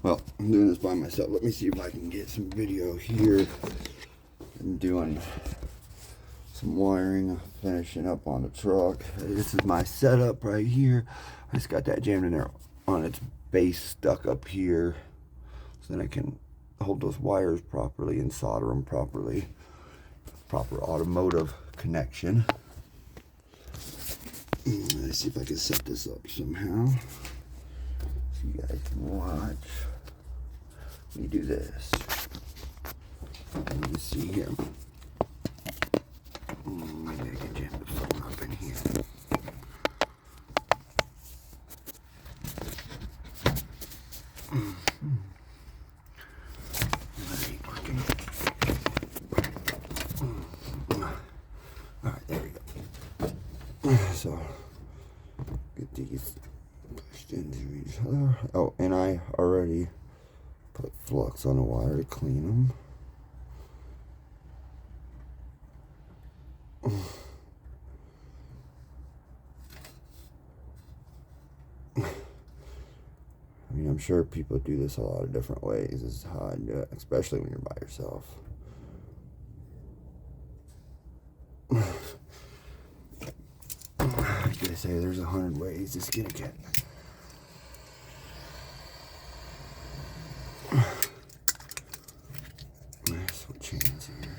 Well, I'm doing this by myself. Let me see if I can get some video here. I'm doing some wiring, finishing up on the truck. This is my setup right here. I just got that jammed in there on its base, stuck up here, so then I can hold those wires properly and solder them properly. Proper automotive connection. Let's see if I can set this up somehow so you guys can watch me do this. Let me see here. Maybe I can jam the phone up in here. That ain't working. Alright, there we go. So, get these pushed into each other. Oh, and I already put flux on the wire to clean them. I mean, I'm sure people do this a lot of different ways. This is how I do it, especially when you're by yourself. Like they say, there's 100 ways to skin a cat. Nice little chains here.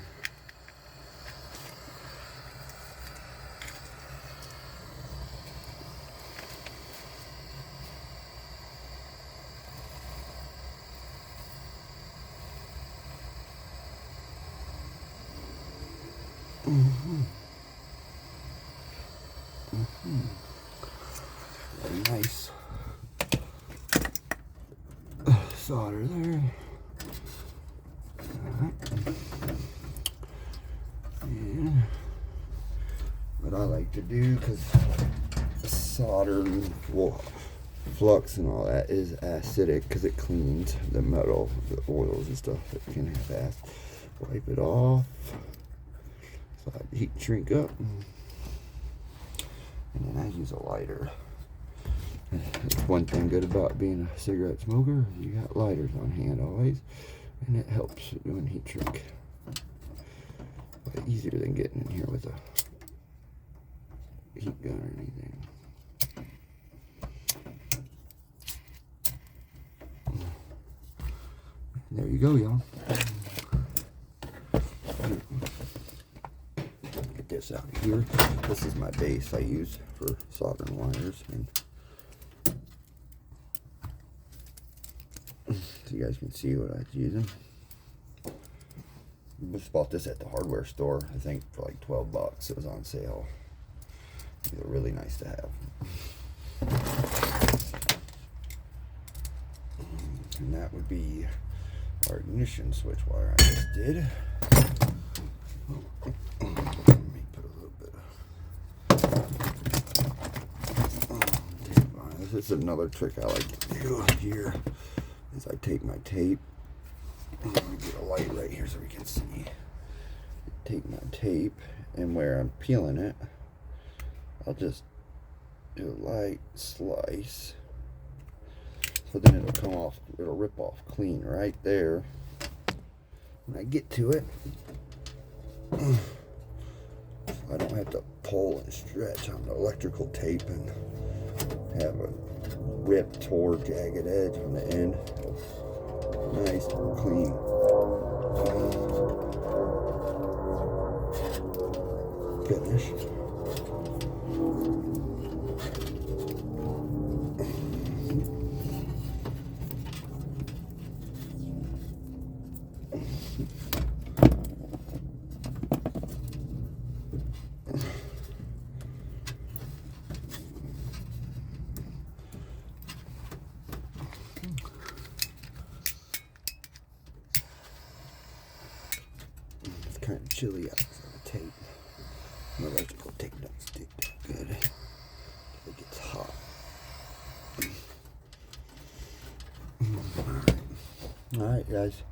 Nice solder there. And what I like to do, because solder and flux and all that is acidic, because it cleans the metal, the oils and stuff that can have acid. Wipe it off. Slide the heat shrink up. And then I use a lighter. That's one thing good about being a cigarette smoker. You got lighters on hand always, and it helps doing heat shrink. But easier than getting in here with a heat gun or anything. There you go, y'all. Get this out of here. This is my base I use for soldering wires. And so you guys can see what I was using. I just bought this at the hardware store, I think for like 12 bucks. It was on sale. These are really nice to have. And that would be our ignition switch wire I just did. Let me put a little bit of tape on. This is another trick I like to do here. Is I take my tape. Let me get a light right here so we can see. Take my tape, and where I'm peeling it, I'll just do a light slice. So then it'll come off, it'll rip off clean right there. When I get to it, I don't have to pull and stretch on the electrical tape and have a ripped, tore, jagged edge on the end. Nice and clean. Finish. It's kind of chilly out, so the tape, the electrical tape don't stick that good. It gets hot. All right, guys.